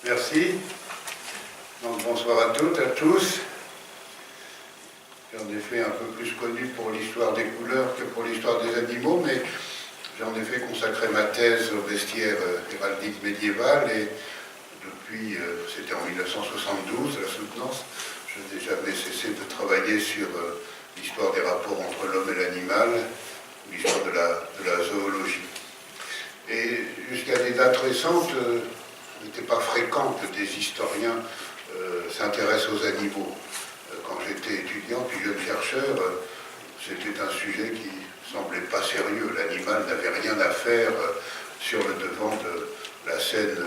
Merci. Donc, bonsoir à toutes, à tous. J'ai en effet un peu plus connu pour l'histoire des couleurs que pour l'histoire des animaux, mais j'ai en effet consacré ma thèse au bestiaire héraldique médiéval et depuis, c'était en 1972, la soutenance, je n'ai jamais cessé de travailler sur l'histoire des rapports entre l'homme et l'animal, l'histoire de la zoologie. Et jusqu'à des dates récentes, il n'était pas fréquent que des historiens s'intéressent aux animaux. Quand j'étais étudiant, puis jeune chercheur, c'était un sujet qui semblait pas sérieux. L'animal n'avait rien à faire sur le devant de la scène,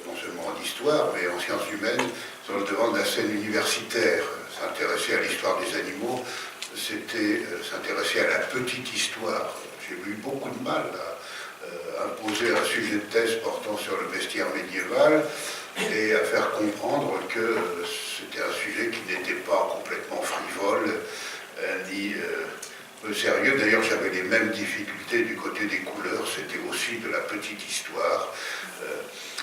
non seulement en histoire, mais en sciences humaines, sur le devant de la scène universitaire. S'intéresser à l'histoire des animaux, c'était s'intéresser à la petite histoire. J'ai eu beaucoup de mal à imposer un sujet de thèse portant sur le bestiaire médiéval et à faire comprendre que c'était un sujet qui n'était pas complètement frivole ni peu sérieux. D'ailleurs, j'avais les mêmes difficultés du côté des couleurs, c'était aussi de la petite histoire.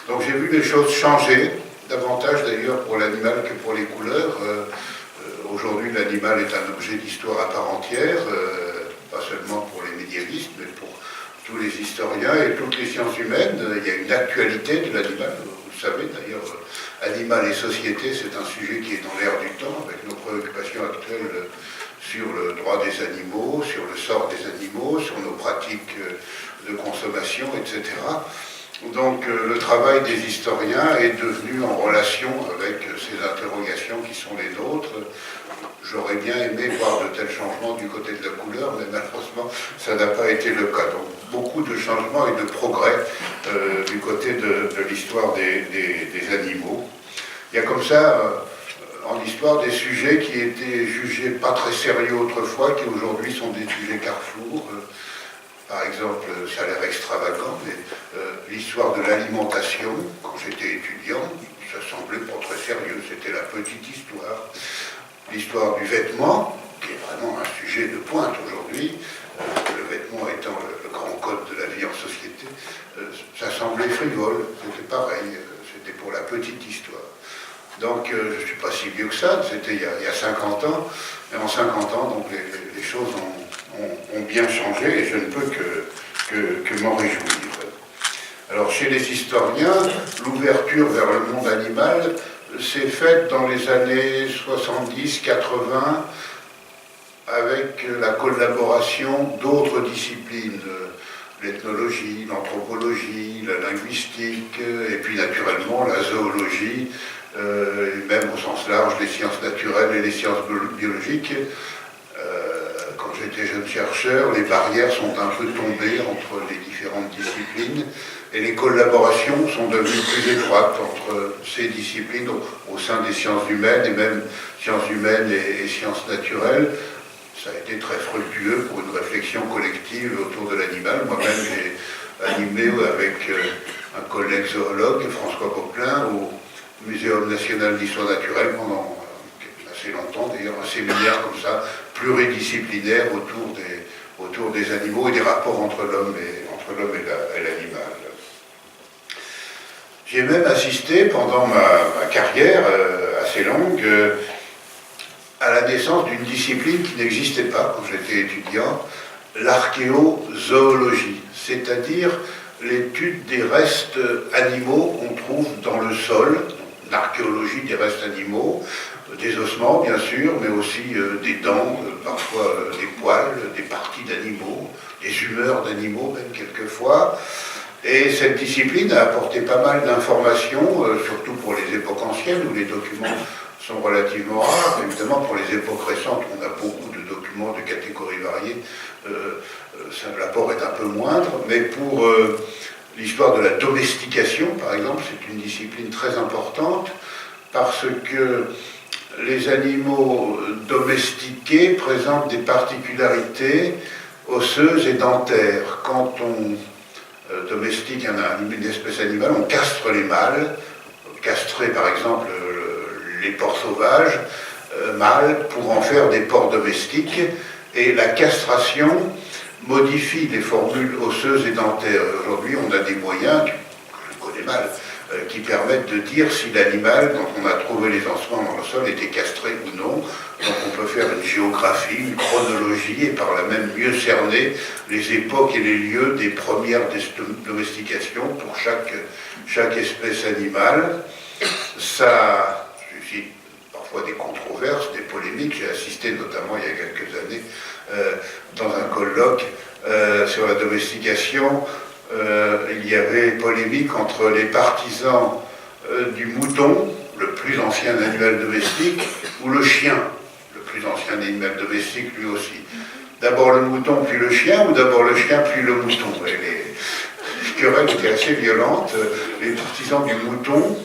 Donc j'ai vu les choses changer, davantage d'ailleurs pour l'animal que pour les couleurs. Aujourd'hui, l'animal est un objet d'histoire à part entière, pas seulement pour les médiévistes, mais pour tous les historiens et toutes les sciences humaines. Il y a une actualité de l'animal, vous le savez d'ailleurs, animal et société, c'est un sujet qui est dans l'air du temps, avec nos préoccupations actuelles sur le droit des animaux, sur le sort des animaux, sur nos pratiques de consommation, etc. Donc le travail des historiens est devenu en relation avec ces interrogations qui sont les nôtres. J'aurais bien aimé voir de tels changements du côté de la couleur, mais malheureusement, ça n'a pas été le cas. Donc beaucoup de changements et de progrès du côté de l'histoire des animaux. Il y a comme ça, en histoire, des sujets qui étaient jugés pas très sérieux autrefois, qui aujourd'hui sont des sujets carrefour. Par exemple, ça a l'air extravagant, mais l'histoire de l'alimentation, quand j'étais étudiant, ça semblait pas très sérieux, c'était la petite histoire. L'histoire du vêtement, qui est vraiment un sujet de pointe aujourd'hui, le vêtement étant le grand code de la vie en société, ça semblait frivole, c'était pareil, c'était pour la petite histoire. Donc je ne suis pas si vieux que ça, c'était il y a 50 ans, et en 50 ans, donc les choses ont bien changé, et je ne peux que m'en réjouir. Alors chez les historiens, l'ouverture vers le monde animal s'est faite dans les années 70-80 avec la collaboration d'autres disciplines, l'ethnologie, l'anthropologie, la linguistique, et puis naturellement la zoologie, et même au sens large les sciences naturelles et les sciences biologiques. Quand j'étais jeune chercheur, les barrières sont un peu tombées entre les différentes disciplines et les collaborations sont devenues plus étroites entre ces disciplines au sein des sciences humaines et même sciences humaines et sciences naturelles. Ça a été très fructueux pour une réflexion collective autour de l'animal. Moi-même, j'ai animé avec un collègue zoologue, François Coquelin, au Muséum national d'histoire naturelle pendant assez longtemps, d'ailleurs, un séminaire comme ça, pluridisciplinaire autour des animaux et des rapports entre l'homme et l'animal. J'ai même assisté pendant ma carrière assez longue à la naissance d'une discipline qui n'existait pas quand j'étais étudiant, l'archéozoologie, c'est-à-dire l'étude des restes animaux qu'on trouve dans le sol, l'archéologie des restes animaux, des ossements bien sûr, mais aussi des dents, parfois des poils, des parties d'animaux, des humeurs d'animaux même quelquefois. Et cette discipline a apporté pas mal d'informations, surtout pour les époques anciennes où les documents sont relativement rares. Évidemment, pour les époques récentes, on a beaucoup de documents de catégories variées, l'apport est un peu moindre, mais pour l'histoire de la domestication, par exemple, c'est une discipline très importante parce que les animaux domestiqués présentent des particularités osseuses et dentaires. Quand on domestique une espèce animale, on castre les mâles, castrer par exemple les porcs sauvages mâles pour en faire des porcs domestiques, et la castration modifie les formules osseuses et dentaires. Aujourd'hui, on a des moyens, que je connais mal, qui permettent de dire si l'animal, dont on a trouvé les ossements dans le sol, était castré ou non. Donc on peut faire une géographie, une chronologie, et par là même mieux cerner les époques et les lieux des premières domestications pour chaque espèce animale. Ça suscite parfois des controverses, des polémiques. J'ai assisté notamment il y a quelques années dans un colloque sur la domestication. Il y avait polémique entre les partisans du mouton, le plus ancien animal domestique, ou le chien, le plus ancien animal domestique lui aussi. D'abord le mouton, puis le chien, ou d'abord le chien, puis le mouton. Et les querelles étaient assez violentes. Les partisans du mouton,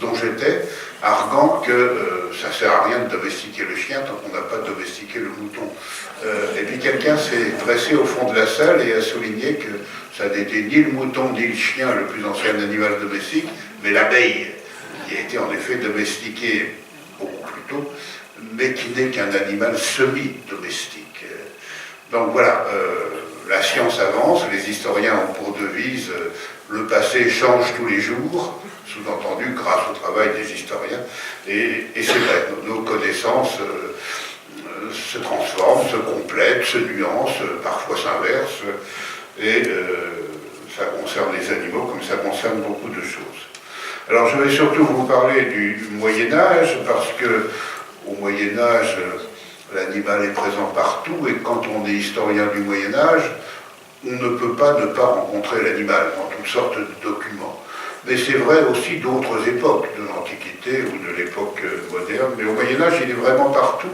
dont j'étais, arguant que ça ne sert à rien de domestiquer le chien tant qu'on n'a pas domestiqué le mouton. Et puis quelqu'un s'est dressé au fond de la salle et a souligné que ça n'était ni le mouton ni le chien le plus ancien animal domestique, mais l'abeille, qui a été en effet domestiquée beaucoup plus tôt, mais qui n'est qu'un animal semi-domestique. Donc voilà, la science avance, les historiens ont pour devise le passé change tous les jours, sous-entendu grâce au travail des historiens, et c'est vrai, nos connaissances se transforment, se complètent, se nuancent, parfois s'inversent, et ça concerne les animaux comme ça concerne beaucoup de choses. Alors je vais surtout vous parler du Moyen-Âge, parce que au Moyen-Âge, l'animal est présent partout, et quand on est historien du Moyen-Âge, on ne peut pas ne pas rencontrer l'animal dans toutes sortes de documents. Mais c'est vrai aussi d'autres époques, de l'Antiquité ou de l'époque moderne. Mais au Moyen-Âge, il est vraiment partout.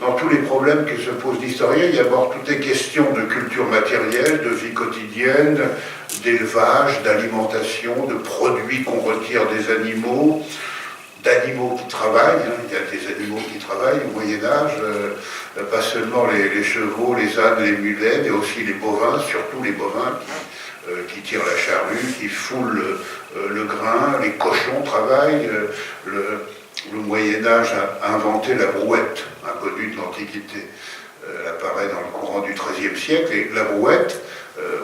Dans tous les problèmes que se posent l'historien, il y a d'abord toutes les questions de culture matérielle, de vie quotidienne, d'élevage, d'alimentation, de produits qu'on retire des animaux, d'animaux qui travaillent. Il y a des animaux qui travaillent au Moyen-Âge, pas seulement les chevaux, les ânes, les mulets, mais aussi les bovins, surtout les bovins qui tirent la charrue, qui foulent le grain, les cochons travaillent. Le Moyen-Âge a inventé la brouette, inconnue de l'Antiquité. Elle apparaît dans le courant du XIIIe siècle, et la brouette,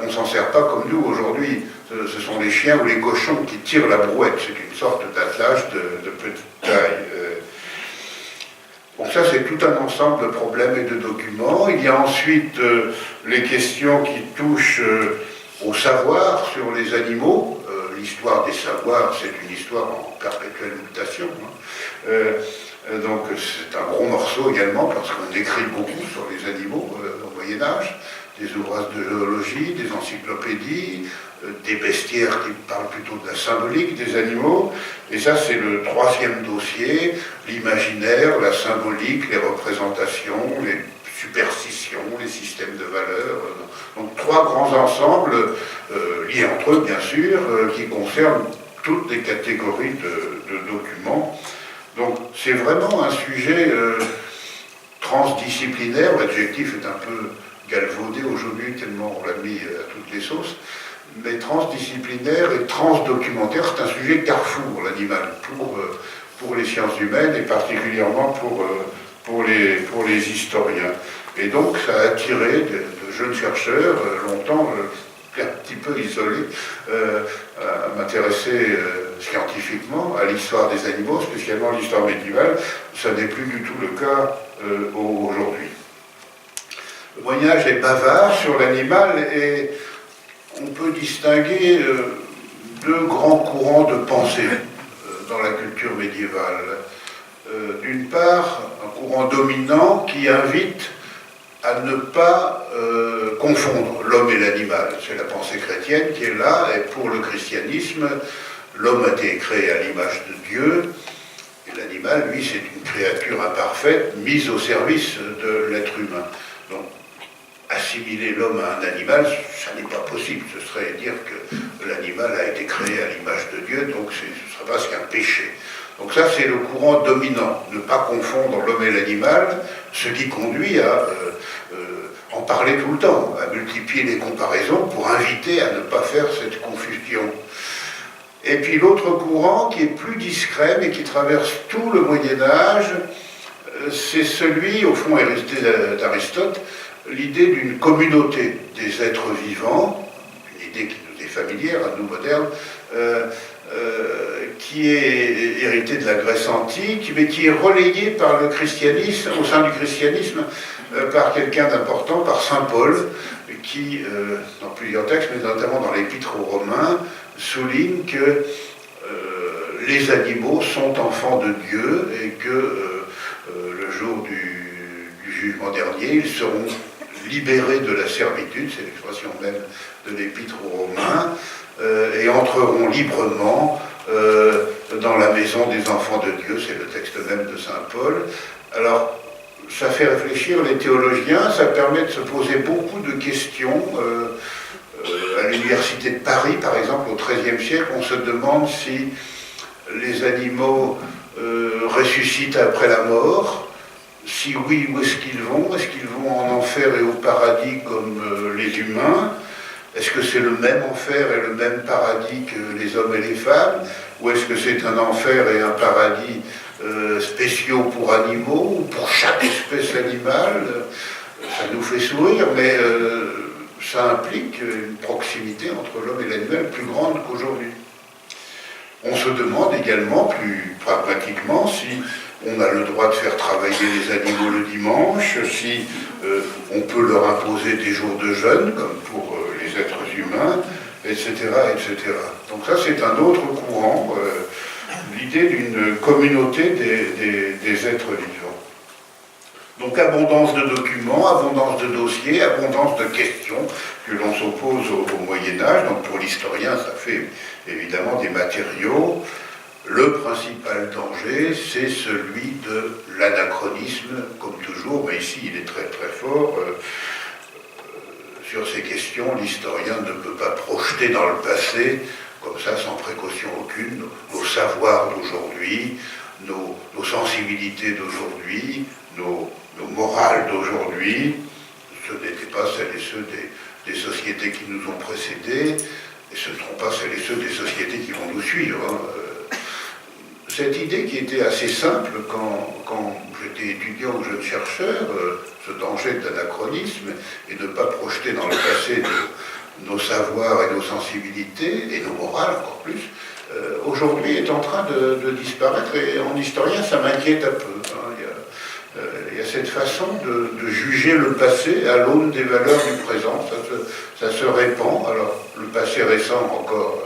on ne s'en sert pas comme nous aujourd'hui. Ce sont les chiens ou les cochons qui tirent la brouette. C'est une sorte d'attelage de petite taille. Bon, ça, c'est tout un ensemble de problèmes et de documents. Il y a ensuite les questions qui touchent au savoir sur les animaux. L'histoire des savoirs, c'est une histoire en perpétuelle mutation. Donc c'est un gros morceau également, parce qu'on écrit beaucoup sur les animaux au Moyen-Âge, des ouvrages de géologie, des encyclopédies, des bestiaires qui parlent plutôt de la symbolique des animaux. Et ça, c'est le troisième dossier, l'imaginaire, la symbolique, les représentations, les superstitions, les systèmes de valeurs. Donc trois grands ensembles, liés entre eux bien sûr, qui concernent toutes les catégories de documents. Donc c'est vraiment un sujet transdisciplinaire. L'adjectif est un peu galvaudé aujourd'hui, tellement on l'a mis à toutes les sauces. Mais transdisciplinaire et transdocumentaire, c'est un sujet carrefour, l'animal, pour les sciences humaines et particulièrement pour les historiens. Et donc ça a attiré de jeunes chercheurs, longtemps un petit peu isolés, à m'intéresser scientifiquement à l'histoire des animaux, spécialement l'histoire médiévale. Ça n'est plus du tout le cas aujourd'hui. Le Moyen-Âge est bavard sur l'animal, et on peut distinguer deux grands courants de pensée dans la culture médiévale. D'une part, un courant dominant qui invite à ne pas confondre l'homme et l'animal. C'est la pensée chrétienne qui est là, et pour le christianisme, l'homme a été créé à l'image de Dieu, et l'animal, lui, c'est une créature imparfaite mise au service de l'être humain. Donc, assimiler l'homme à un animal, ça n'est pas possible. Ce serait dire que l'animal a été créé à l'image de Dieu, donc ce ne serait pas qu'un péché. Donc ça, c'est le courant dominant, ne pas confondre l'homme et l'animal, ce qui conduit à en parler tout le temps, à multiplier les comparaisons pour inviter à ne pas faire cette confusion. Et puis l'autre courant, qui est plus discret, mais qui traverse tout le Moyen-Âge, c'est celui, au fond, hérité d'Aristote, l'idée d'une communauté des êtres vivants, une idée qui nous est familière à nous modernes, qui est hérité de la Grèce antique, mais qui est relayé par le christianisme, au sein du christianisme, par quelqu'un d'important, par saint Paul, qui, dans plusieurs textes, mais notamment dans l'Épître aux Romains, souligne que les animaux sont enfants de Dieu et que le jour du jugement dernier, ils seront libérés de la servitude, c'est l'expression même de l'Épître aux Romains, et entreront librement dans la maison des enfants de Dieu, c'est le texte même de saint Paul. Alors, ça fait réfléchir les théologiens, ça permet de se poser beaucoup de questions. À l'université de Paris, par exemple, au XIIIe siècle, on se demande si les animaux ressuscitent après la mort. Si oui, où est-ce qu'ils vont? Est-ce qu'ils vont en enfer et au paradis comme les humains? Est-ce que c'est le même enfer et le même paradis que les hommes et les femmes? Ou est-ce que c'est un enfer et un paradis spéciaux pour animaux, ou pour chaque espèce animale? Ça nous fait sourire, mais ça implique une proximité entre l'homme et l'animal plus grande qu'aujourd'hui. On se demande également, plus pragmatiquement, si on a le droit de faire travailler les animaux le dimanche, si on peut leur imposer des jours de jeûne, comme pour les êtres humains, etc., etc. Donc ça, c'est un autre courant, l'idée d'une communauté des êtres vivants. Donc abondance de documents, abondance de dossiers, abondance de questions que l'on s'oppose au Moyen-Âge. Donc pour l'historien, ça fait évidemment des matériaux. Le principal danger, c'est celui de l'anachronisme, comme toujours, mais ici il est très très fort. Sur ces questions, l'historien ne peut pas projeter dans le passé, comme ça, sans précaution aucune, nos savoirs d'aujourd'hui, nos sensibilités d'aujourd'hui, nos morales d'aujourd'hui. Ce n'étaient pas celles et ceux des sociétés qui nous ont précédés, et ce ne seront pas celles et ceux des sociétés qui vont nous suivre. Cette idée qui était assez simple quand j'étais étudiant ou jeune chercheur, ce danger d'anachronisme et de ne pas projeter dans le passé nos savoirs et nos sensibilités, et nos morales encore plus, aujourd'hui est en train de disparaître, et en historien ça m'inquiète un peu. Il y a cette façon de juger le passé à l'aune des valeurs du présent, ça se répand. Alors le passé récent encore,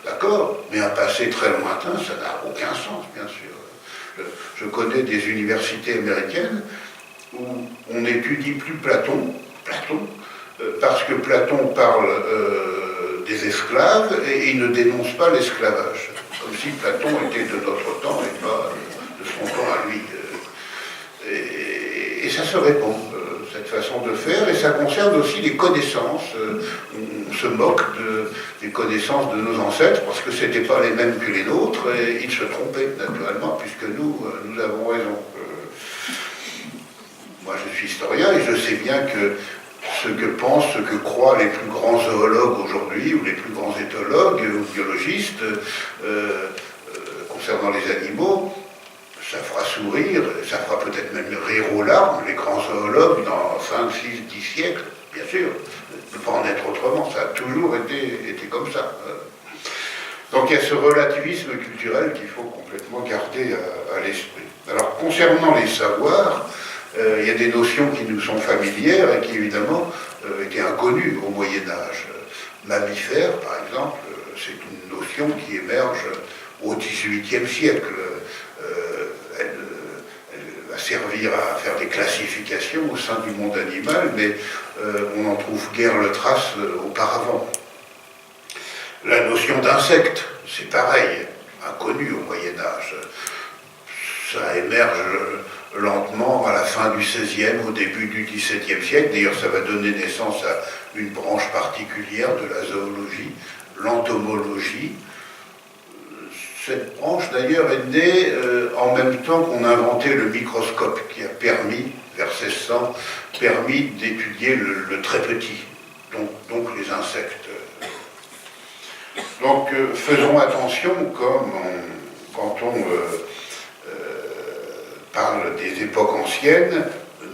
d'accord, mais un passé très lointain, ça n'a aucun sens, bien sûr. Je connais des universités américaines où on n'étudie plus Platon, parce que Platon parle des esclaves et il ne dénonce pas l'esclavage, comme si Platon était de notre temps et pas de son temps à lui. Et ça se répand, cette façon de faire, et ça concerne aussi les connaissances. On se moque des connaissances de nos ancêtres, parce que ce n'étaient pas les mêmes que les nôtres, et ils se trompaient, naturellement, puisque nous avons raison. Moi, je suis historien, et je sais bien que ce que croient les plus grands zoologues aujourd'hui, ou les plus grands éthologues ou biologistes, concernant les animaux, ça fera sourire, ça fera peut-être même rire aux larmes, les grands zoologues dans 5, 6, 10 siècles, bien sûr. Ne peut pas en être autrement, ça a toujours été comme ça. Donc il y a ce relativisme culturel qu'il faut complètement garder à l'esprit. Alors concernant les savoirs, il y a des notions qui nous sont familières et qui évidemment étaient inconnues au Moyen-Âge. Mammifère, par exemple, c'est une notion qui émerge au XVIIIe siècle. Elle va servir à faire des classifications au sein du monde animal, mais on n'en trouve guère le trace auparavant. La notion d'insecte, c'est pareil, inconnu au Moyen-Âge. Ça émerge lentement à la fin du XVIe, au début du XVIIe siècle. D'ailleurs, ça va donner naissance à une branche particulière de la zoologie, l'entomologie. Cette branche, d'ailleurs, est née en même temps qu'on a inventé le microscope, qui a permis, vers 1600, d'étudier le très petit, donc les insectes. Donc, faisons attention, quand on parle des époques anciennes,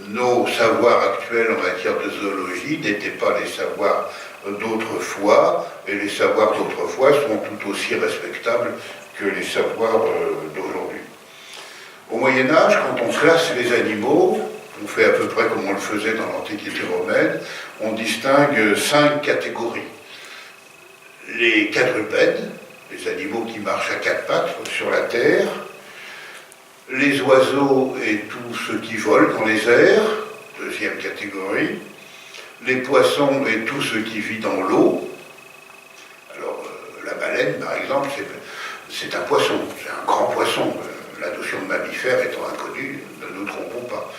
nos savoirs actuels en matière de zoologie n'étaient pas les savoirs d'autrefois, et les savoirs d'autrefois sont tout aussi respectables que les savoirs d'aujourd'hui. Au Moyen-Âge, quand on classe les animaux, on fait à peu près comme on le faisait dans l'Antiquité romaine, on distingue 5 catégories. Les quadrupèdes, les animaux qui marchent à 4 pattes sur la terre, les oiseaux et tout ce qui vole dans les airs, deuxième catégorie, les poissons et tout ce qui vit dans l'eau. Alors, la baleine, par exemple, c'est un poisson, c'est un grand poisson. La notion de mammifère étant inconnue, ne nous trompons pas.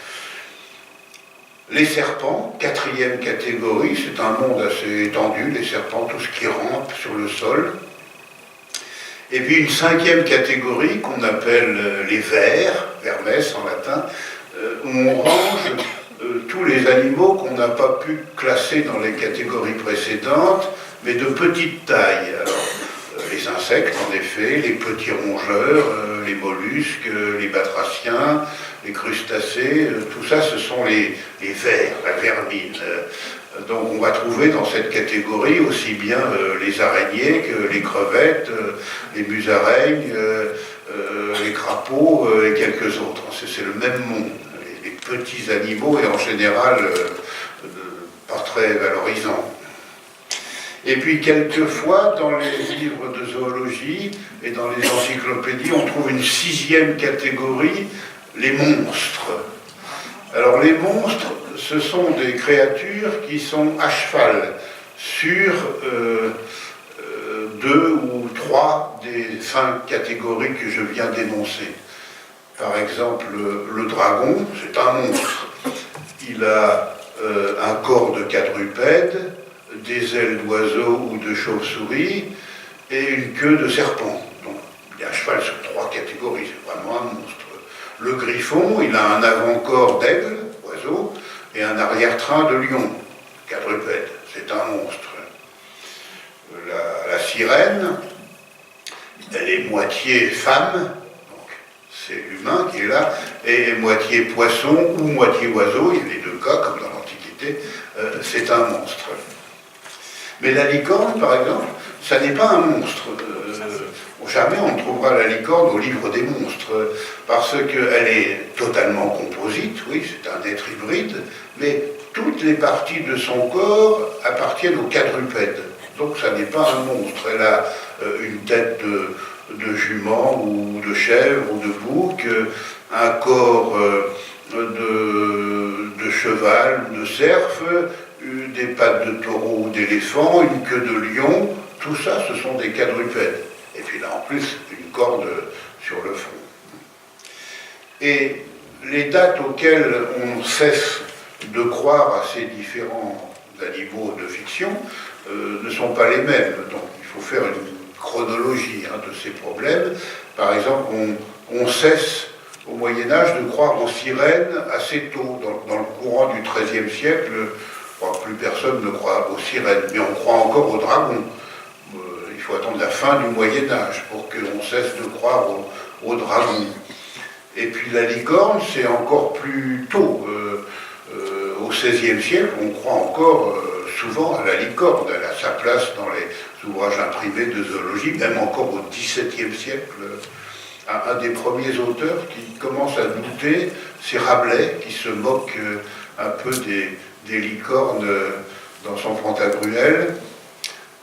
Les serpents, quatrième catégorie, c'est un monde assez étendu, les serpents, tout ce qui rampe sur le sol. Et puis une 5e catégorie qu'on appelle les vers, vermes en latin, où on range tous les animaux qu'on n'a pas pu classer dans les catégories précédentes, mais de petite taille. Alors, les insectes, en effet, les petits rongeurs, les mollusques, les batraciens, les crustacés, tout ça, ce sont les vers, la vermine. Donc on va trouver dans cette catégorie aussi bien les araignées que les crevettes, les musaraignes, les crapauds et quelques autres. C'est le même monde. Les petits animaux et en général pas très valorisants. Et puis quelquefois, dans les livres de zoologie et dans les encyclopédies, on trouve une 6e catégorie, les monstres. Alors les monstres, ce sont des créatures qui sont à cheval sur 2 ou 3 des 5 catégories que je viens d'énoncer. Par exemple, le dragon, c'est un monstre. Il a un corps de quadrupède, des ailes d'oiseau ou de chauve-souris et une queue de serpent. Donc, il est à cheval sur 3 catégories, c'est vraiment un monstre. Le griffon, il a un avant-corps d'aigle, oiseau, et un arrière-train de lion, quadrupède. C'est un monstre. La sirène, elle est moitié femme, donc c'est l'humain qui est là, et moitié poisson ou moitié oiseau, il y a les 2 cas, comme dans l'Antiquité, c'est un monstre. Mais la licorne, par exemple, ça n'est pas un monstre. Jamais on ne trouvera la licorne au livre des monstres, parce qu'elle est totalement composite, oui, c'est un être hybride, mais toutes les parties de son corps appartiennent au quadrupède. Donc ça n'est pas un monstre. Elle a une tête de jument ou de chèvre ou de bouc, un corps de cheval ou de cerf, des pattes de taureau ou d'éléphant, une queue de lion, tout ça ce sont des quadrupèdes. Et puis là en plus une corde sur le front. Et les dates auxquelles on cesse de croire à ces différents animaux de fiction ne sont pas les mêmes. Donc il faut faire une chronologie de ces problèmes. Par exemple, on cesse au Moyen-Âge de croire aux sirènes assez tôt. Dans le courant du XIIIe siècle, plus personne ne croit aux sirènes, mais on croit encore aux dragons. Il faut attendre la fin du Moyen-Âge pour qu'on cesse de croire aux dragons. Et puis la licorne, c'est encore plus tôt. Au XVIe siècle, on croit encore souvent à la licorne. Elle a sa place dans les ouvrages imprimés de zoologie, même encore au XVIIe siècle. Un des premiers auteurs qui commence à douter, c'est Rabelais, qui se moque un peu des licornes dans son Pantagruel.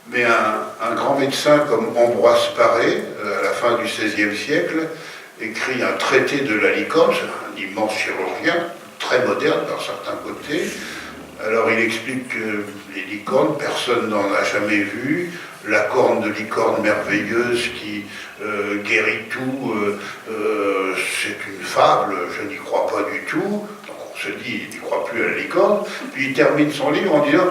Mais un grand médecin comme Ambroise Paré, à la fin du XVIe siècle, écrit un traité de la licorne, c'est un immense chirurgien, très moderne par certains côtés. Alors il explique que les licornes, personne n'en a jamais vu, la corne de licorne merveilleuse qui guérit tout, c'est une fable, je n'y crois pas du tout. Donc on se dit, il n'y croit plus à la licorne. Puis il termine son livre en disant,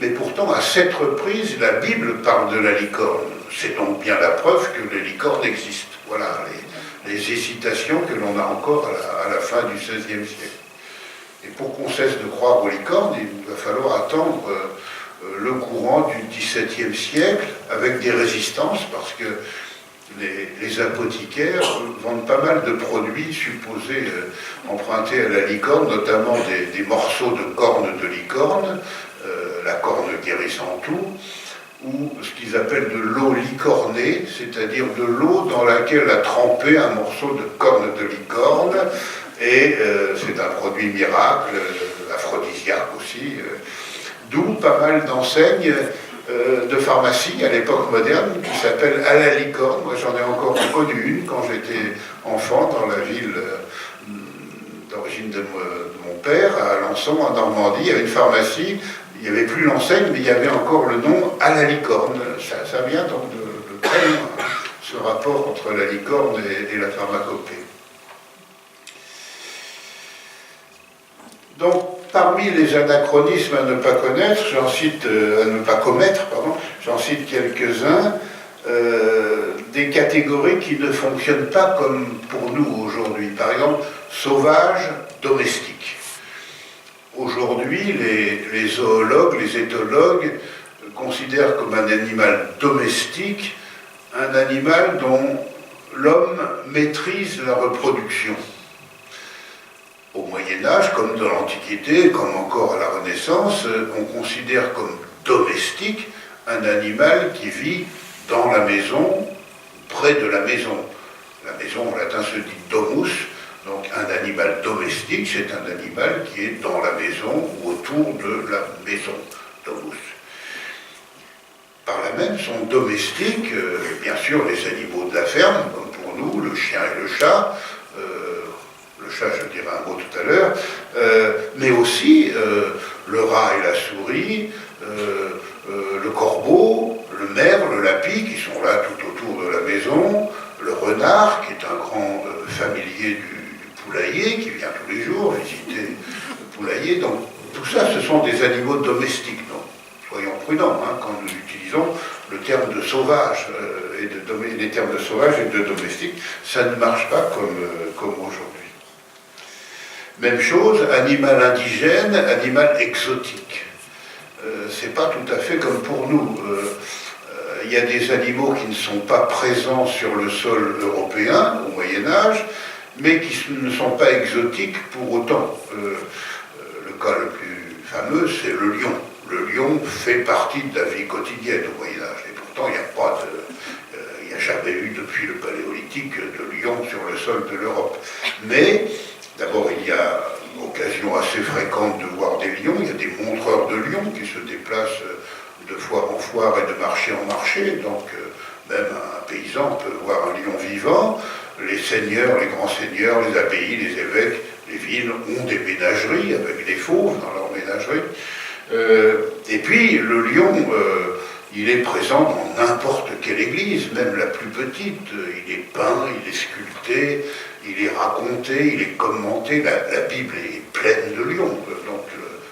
mais pourtant à 7 reprises, la Bible parle de la licorne. C'est donc bien la preuve que les licornes existent. Voilà les hésitations que l'on a encore à la fin du XVIe siècle. Et pour qu'on cesse de croire aux licornes, il va falloir attendre le courant du XVIIe siècle avec des résistances, parce que les apothicaires vendent pas mal de produits supposés empruntés à la licorne, notamment des morceaux de corne de licorne, la corne guérissant tout, ou ce qu'ils appellent de l'eau licornée, c'est-à-dire de l'eau dans laquelle a trempé un morceau de corne de licorne, et c'est un produit miracle, aphrodisiaque aussi, d'où pas mal d'enseignes de pharmacie à l'époque moderne qui s'appelle à la licorne. Moi j'en ai encore connu une quand j'étais enfant dans la ville d'origine de mon père, à Alençon, en Normandie. Il y avait une pharmacie, il n'y avait plus l'enseigne, mais il y avait encore le nom à la licorne. Ça vient donc de très loin, ce rapport entre la licorne et la pharmacopée. Donc, parmi les anachronismes à ne pas connaître, à ne pas commettre, j'en cite quelques-uns, des catégories qui ne fonctionnent pas comme pour nous aujourd'hui. Par exemple, sauvage, domestique. Aujourd'hui, les zoologues, les éthologues considèrent comme un animal domestique un animal dont l'homme maîtrise la reproduction. Au Moyen-Âge, comme dans l'Antiquité, comme encore à la Renaissance, on considère comme domestique un animal qui vit dans la maison, près de la maison. La maison, en latin, se dit domus, donc un animal domestique, c'est un animal qui est dans la maison ou autour de la maison, domus. Par là même sont domestiques, bien sûr, les animaux de la ferme, comme pour nous, le chien et le chat, le chat, je dirai un mot tout à l'heure, mais aussi le rat et la souris, le corbeau, le merle, le lapis, qui sont là tout autour de la maison, le renard, qui est un grand familier du poulailler, qui vient tous les jours visiter le poulailler. Donc, tout ça, ce sont des animaux domestiques. Donc, soyons prudents quand nous utilisons le terme de sauvage, les termes de sauvage et de domestique, ça ne marche pas comme aujourd'hui. Même chose, animal indigène, animal exotique. C'est pas tout à fait comme pour nous. Il y a des animaux qui ne sont pas présents sur le sol européen au Moyen-Âge, mais qui ne sont pas exotiques pour autant. Le cas le plus fameux, c'est le lion. Le lion fait partie de la vie quotidienne au Moyen-Âge, et pourtant il n'y a jamais eu depuis le Paléolithique de lion sur le sol de l'Europe. Mais d'abord, il y a occasion assez fréquente de voir des lions. Il y a des montreurs de lions qui se déplacent de foire en foire et de marché en marché. Donc, même un paysan peut voir un lion vivant. Les seigneurs, les grands seigneurs, les abbayes, les évêques, les villes ont des ménageries avec des fauves dans leurs ménageries. Et puis, le lion, il est présent dans n'importe quelle église, même la plus petite. Il est peint, il est sculpté, il est raconté, il est commenté. La Bible est pleine de lions. Donc,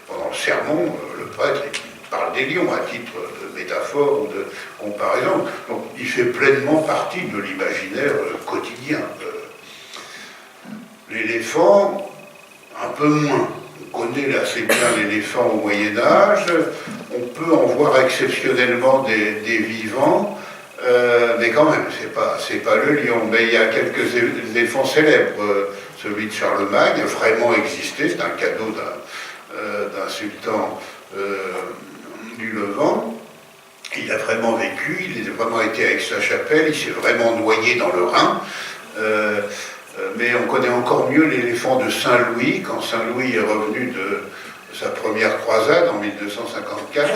pendant le sermon, le prêtre parle des lions à titre de métaphore ou de comparaison. Donc, il fait pleinement partie de l'imaginaire quotidien. L'éléphant, un peu moins. On connaît assez bien l'éléphant au Moyen-Âge. On peut en voir exceptionnellement des vivants. Mais quand même, c'est pas le lion. Mais il y a quelques éléphants célèbres. Celui de Charlemagne a vraiment existé. C'est un cadeau d'un sultan du Levant. Il a vraiment vécu. Il a vraiment été à Aix-la-Chapelle. Il s'est vraiment noyé dans le Rhin. Mais on connaît encore mieux l'éléphant de Saint-Louis. Quand Saint-Louis est revenu de sa première croisade en 1254,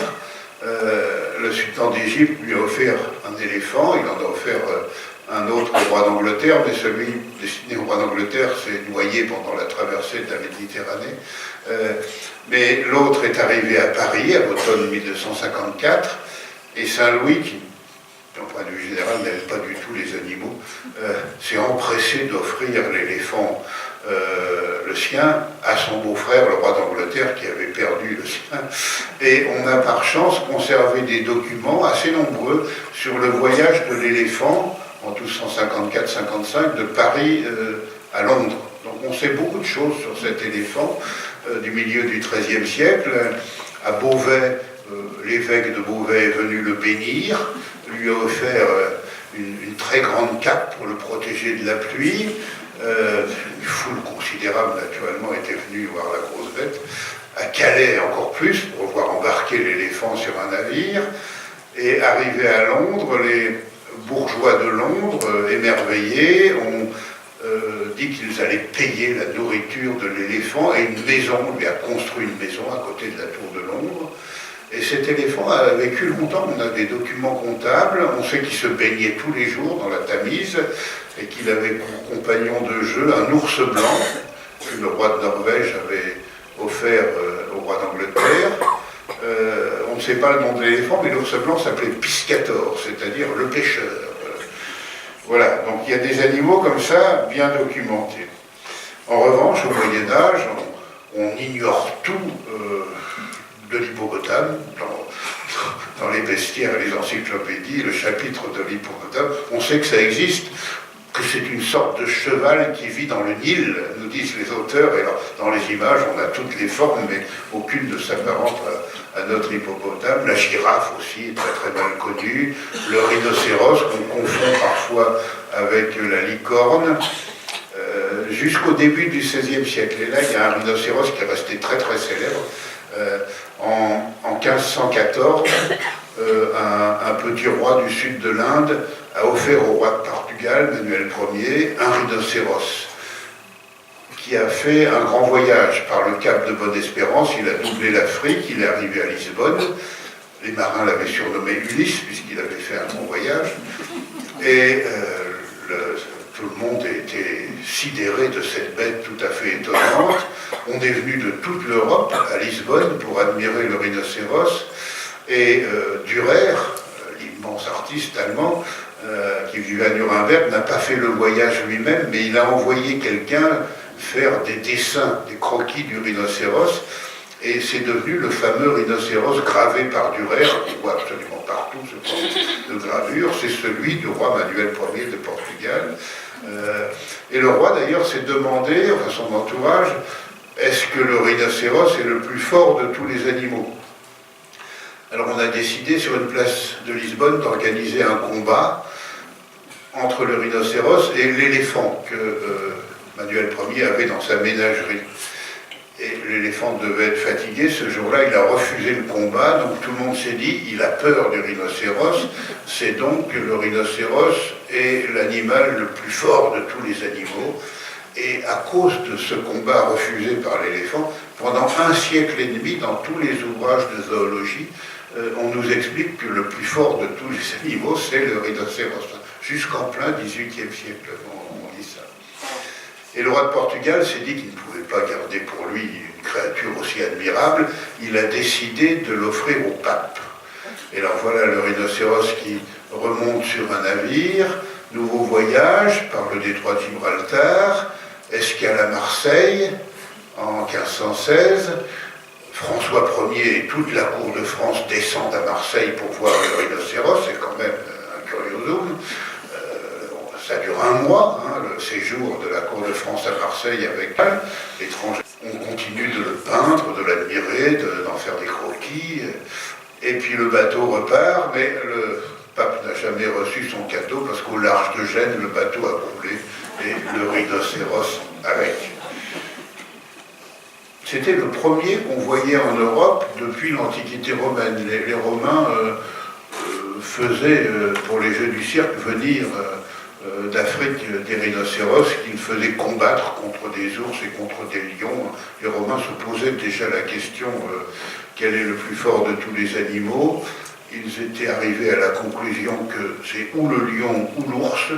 le sultan d'Égypte lui a offert un éléphant. Il en a offert un autre au roi d'Angleterre, mais celui destiné au roi d'Angleterre s'est noyé pendant la traversée de la Méditerranée. Mais l'autre est arrivé à Paris à l'automne 1254, et Saint-Louis, qui d'un point de vue général n'aime pas du tout les animaux, s'est empressé d'offrir l'éléphant, le sien, à son beau-frère, le roi d'Angleterre, qui avait perdu le sien. Et on a par chance conservé des documents assez nombreux sur le voyage de l'éléphant en 1254-55 de Paris à Londres. Donc on sait beaucoup de choses sur cet éléphant du milieu du XIIIe siècle. À Beauvais, l'évêque de Beauvais est venu le bénir, lui a offert une très grande cape pour le protéger de la pluie. Une foule considérable, naturellement, était venue voir la grosse bête. À Calais, encore plus, pour voir embarquer l'éléphant sur un navire. Et arrivé à Londres, les bourgeois de Londres, émerveillés, ont dit qu'ils allaient payer la nourriture de l'éléphant, et une maison, on lui a construit une maison à côté de la tour de Londres. Et cet éléphant a vécu longtemps, on a des documents comptables, on sait qu'il se baignait tous les jours dans la Tamise, et qu'il avait pour compagnon de jeu un ours blanc, que le roi de Norvège avait offert au roi d'Angleterre. On ne sait pas le nom de l'éléphant, mais l'ours blanc s'appelait Piscator, c'est-à-dire le pêcheur. Voilà, donc il y a des animaux comme ça, bien documentés. En revanche, au Moyen-Âge, on ignore tout de l'hippopotame, dans les bestiaires et les encyclopédies, le chapitre de l'hippopotame. On sait que ça existe, que c'est une sorte de cheval qui vit dans le Nil, nous disent les auteurs, et alors, dans les images, on a toutes les formes, mais aucune ne s'apparente à notre hippopotame. La girafe aussi est très très mal connue, le rhinocéros, qu'on confond parfois avec la licorne, jusqu'au début du XVIe siècle. Et là, il y a un rhinocéros qui est resté très très célèbre. En 1514, un petit roi du sud de l'Inde a offert au roi de Portugal, Manuel Ier, un rhinocéros qui a fait un grand voyage par le cap de Bonne-Espérance. Il a doublé l'Afrique, il est arrivé à Lisbonne. Les marins l'avaient surnommé Ulysse, puisqu'il avait fait un grand voyage. Et tout le monde était sidéré de cette bête tout à fait étonnante. On est venu de toute l'Europe à Lisbonne pour admirer le rhinocéros. Et Dürer, l'immense artiste allemand, qui vivait à Nuremberg, n'a pas fait le voyage lui-même, mais il a envoyé quelqu'un faire des dessins, des croquis du rhinocéros, et c'est devenu le fameux rhinocéros gravé par Dürer, qu'on voit absolument partout ce genre de gravure, c'est celui du roi Manuel Ier de Portugal. Et le roi d'ailleurs s'est demandé, enfin son entourage, est-ce que le rhinocéros est le plus fort de tous les animaux? Alors on a décidé sur une place de Lisbonne d'organiser un combat entre le rhinocéros et l'éléphant que Manuel Ier avait dans sa ménagerie. Et l'éléphant devait être fatigué, ce jour-là il a refusé le combat, donc tout le monde s'est dit, il a peur du rhinocéros, c'est donc que le rhinocéros est l'animal le plus fort de tous les animaux. Et à cause de ce combat refusé par l'éléphant, pendant un siècle et demi, dans tous les ouvrages de zoologie, on nous explique que le plus fort de tous les animaux, c'est le rhinocéros. Jusqu'en plein XVIIIe siècle, on dit ça. Et le roi de Portugal s'est dit qu'il ne pouvait pas garder pour lui une créature aussi admirable. Il a décidé de l'offrir au pape. Et alors voilà le rhinocéros qui remonte sur un navire, nouveau voyage par le détroit de Gibraltar, escale à Marseille en 1516. François Ier et toute la cour de France descendent à Marseille pour voir le rhinocéros, c'est quand même un curiosum. Ça dure un mois, hein, le séjour de la cour de France à Marseille avec l'étranger. On continue de le peindre, de l'admirer, d'en faire des croquis. Et puis le bateau repart, mais le pape n'a jamais reçu son cadeau parce qu'au large de Gênes, le bateau a coulé et le rhinocéros avec. C'était le premier qu'on voyait en Europe depuis l'Antiquité romaine. Les Romains faisaient, pour les Jeux du cirque, venir d'Afrique des rhinocéros qu'ils faisaient combattre contre des ours et contre des lions. Les Romains se posaient déjà la question quel est le plus fort de tous les animaux. Ils étaient arrivés à la conclusion que c'est ou le lion ou l'ours,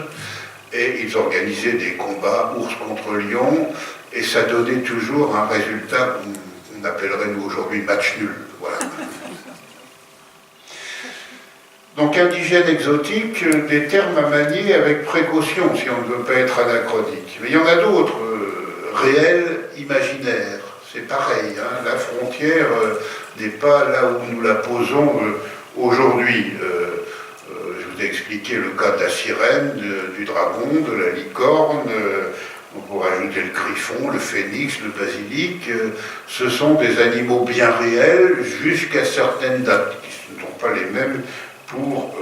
et ils organisaient des combats ours contre lion, et ça donnait toujours un résultat qu'on appellerait nous aujourd'hui match nul. Voilà. Donc indigène exotique, des termes à manier avec précaution si on ne veut pas être anachronique. Mais il y en a d'autres, réels, imaginaires. C'est pareil, hein, la frontière n'est pas là où nous la posons aujourd'hui. Je vous ai expliqué le cas de la sirène, du dragon, de la licorne, on pourrait ajouter le griffon, le phénix, le basilic. Ce sont des animaux bien réels jusqu'à certaines dates, qui ne sont pas les mêmes pour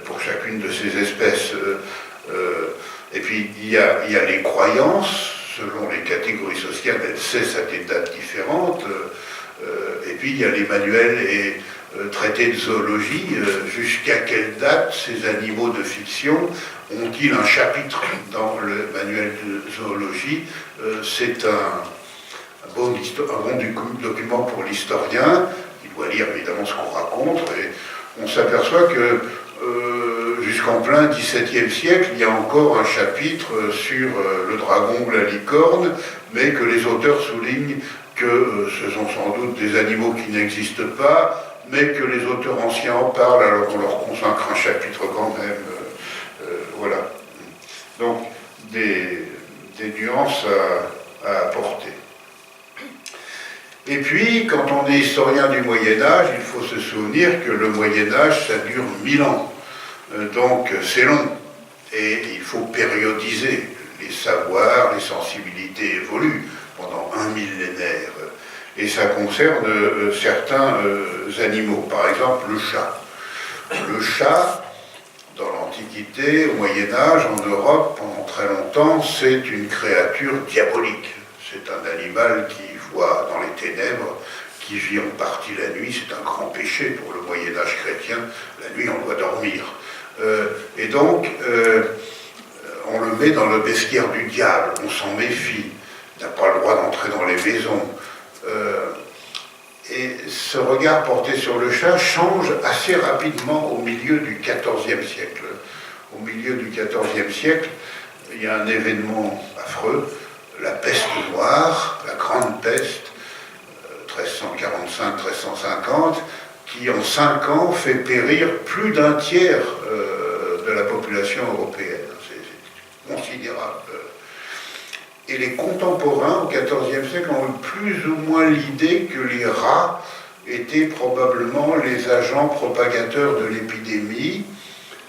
pour chacune de ces espèces. Et puis il y a les croyances, selon les catégories sociales, elles cessent à des dates différentes. Et puis il y a les manuels et traités de zoologie. Jusqu'à quelle date ces animaux de fiction ont-ils un chapitre dans le manuel de zoologie? C'est un bon document pour l'historien. Il doit lire évidemment ce qu'on raconte. Et on s'aperçoit que jusqu'en plein XVIIe siècle, il y a encore un chapitre sur le dragon ou la licorne, mais que les auteurs soulignent que ce sont sans doute des animaux qui n'existent pas, mais que les auteurs anciens en parlent, alors qu'on leur consacre un chapitre quand même. Voilà. Donc, des nuances à apporter. Et puis, quand on est historien du Moyen-Âge, il faut se souvenir que le Moyen-Âge, ça dure 1000 ans. Donc, c'est long. Et il faut périodiser. Les savoirs, les sensibilités évoluent pendant un millénaire. Et ça concerne certains animaux. Par exemple, le chat. Le chat, dans l'Antiquité, au Moyen-Âge, en Europe, pendant très longtemps, c'est une créature diabolique. C'est un animal qui voit dans les ténèbres, qui vit en partie la nuit. C'est un grand péché pour le Moyen-Âge chrétien. La nuit, on doit dormir. Et donc, on le met dans le bestiaire du diable. On s'en méfie. Il n'a pas le droit d'entrer dans les maisons. Et ce regard porté sur le chat change assez rapidement au milieu du XIVe siècle. Au milieu du XIVe siècle, il y a un événement affreux, la peste noire, la grande peste, 1345-1350, qui en 5 ans fait périr plus d'un tiers de la population européenne. C'est considérable. Et les contemporains, au XIVe siècle, ont eu plus ou moins l'idée que les rats étaient probablement les agents propagateurs de l'épidémie,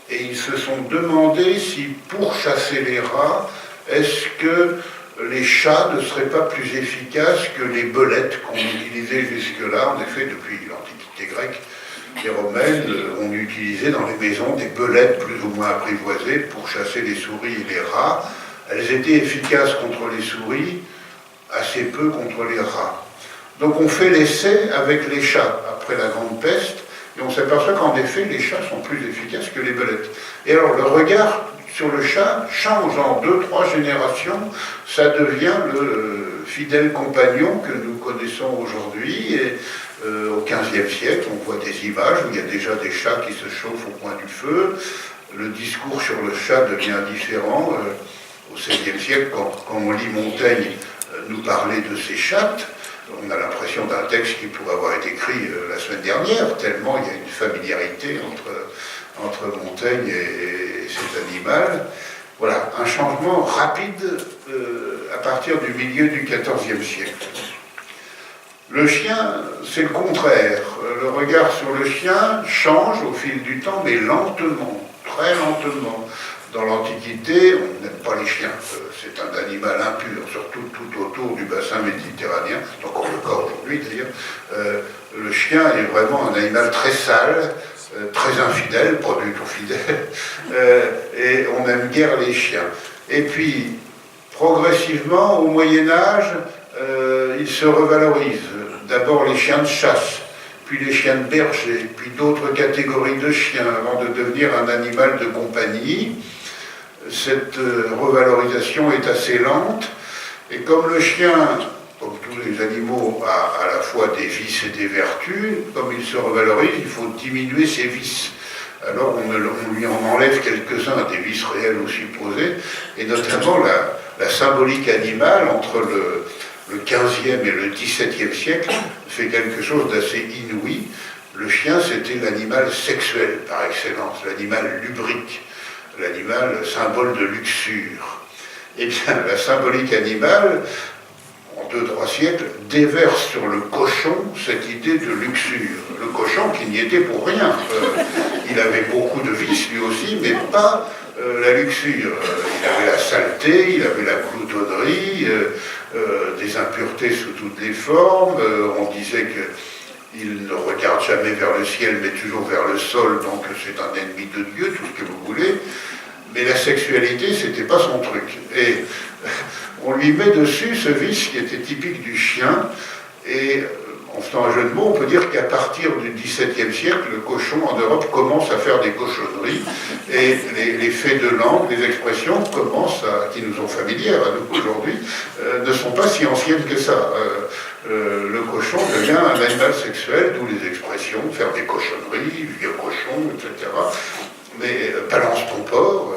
et ils se sont demandé si, pour chasser les rats, est-ce que les chats ne seraient pas plus efficaces que les belettes qu'on utilisait jusque-là. En effet, depuis l'Antiquité grecque et romaine, on utilisait dans les maisons des belettes plus ou moins apprivoisées pour chasser les souris et les rats. Elles étaient efficaces contre les souris, assez peu contre les rats. Donc on fait l'essai avec les chats après la grande peste, et on s'aperçoit qu'en effet les chats sont plus efficaces que les belettes. Et alors le regard sur le chat change en 2-3 générations, ça devient le fidèle compagnon que nous connaissons aujourd'hui. Et au XVe siècle, on voit des images où il y a déjà des chats qui se chauffent au coin du feu. Le discours sur le chat devient différent. Au XVIe siècle, quand on lit Montaigne nous parler de ses chattes, on a l'impression d'un texte qui pourrait avoir été écrit la semaine dernière, tellement il y a une familiarité entre Montaigne et cet animal. Voilà, un changement rapide à partir du milieu du XIVe siècle. Le chien, c'est le contraire. Le regard sur le chien change au fil du temps, mais lentement, très lentement. Dans l'Antiquité, on n'aime pas les chiens. C'est un animal impur, surtout tout autour du bassin méditerranéen. C'est encore le cas aujourd'hui d'ailleurs. Le chien est vraiment un animal très sale, très infidèle, pas du tout fidèle, et on n'aime guère les chiens. Et puis, progressivement, au Moyen-Âge, ils se revalorisent. D'abord les chiens de chasse, puis les chiens de berger, puis d'autres catégories de chiens, avant de devenir un animal de compagnie. Cette revalorisation est assez lente, et comme le chien, comme tous les animaux, a à la fois des vices et des vertus, comme il se revalorise, il faut diminuer ses vices. Alors on lui en enlève quelques-uns, des vices réels ou supposés, et notamment la symbolique animale entre le 15e et le 17e siècle fait quelque chose d'assez inouï. Le chien, c'était l'animal sexuel par excellence, l'animal lubrique, l'animal symbole de luxure. Et bien, la symbolique animale, en 2-3 siècles, déverse sur le cochon cette idée de luxure. Le cochon qui n'y était pour rien. Il avait beaucoup de vices lui aussi, mais pas la luxure. Il avait la saleté, il avait la gloutonnerie, des impuretés sous toutes les formes. On disait que il ne regarde jamais vers le ciel, mais toujours vers le sol, donc c'est un ennemi de Dieu, tout ce que vous voulez. Mais la sexualité, c'était pas son truc. Et on lui met dessus ce vice qui était typique du chien. Et en faisant un jeu de mots, on peut dire qu'à partir du XVIIe siècle, le cochon en Europe commence à faire des cochonneries. Et les faits de langue, les expressions qui nous sont familières à nous aujourd'hui, ne sont pas si anciennes que ça. Le cochon devient un animal sexuel, d'où les expressions, faire des cochonneries, vieux cochon, etc. Mais balance ton porc,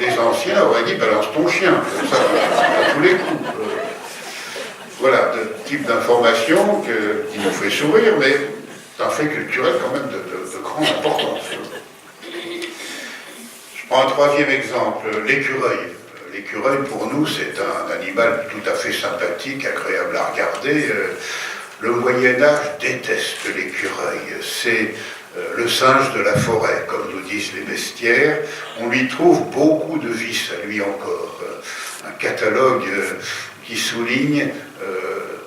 les anciens auraient dit balance ton chien, comme ça, à tous les coups. Voilà, le type d'information qui nous fait sourire, mais c'est un fait culturel quand même de grande importance. Je prends un troisième exemple, l'écureuil. L'écureuil, pour nous, c'est un animal tout à fait sympathique, agréable à regarder. Le Moyen-Âge déteste l'écureuil. C'est le singe de la forêt, comme nous disent les bestiaires. On lui trouve beaucoup de vices à lui encore. Un catalogue qui souligne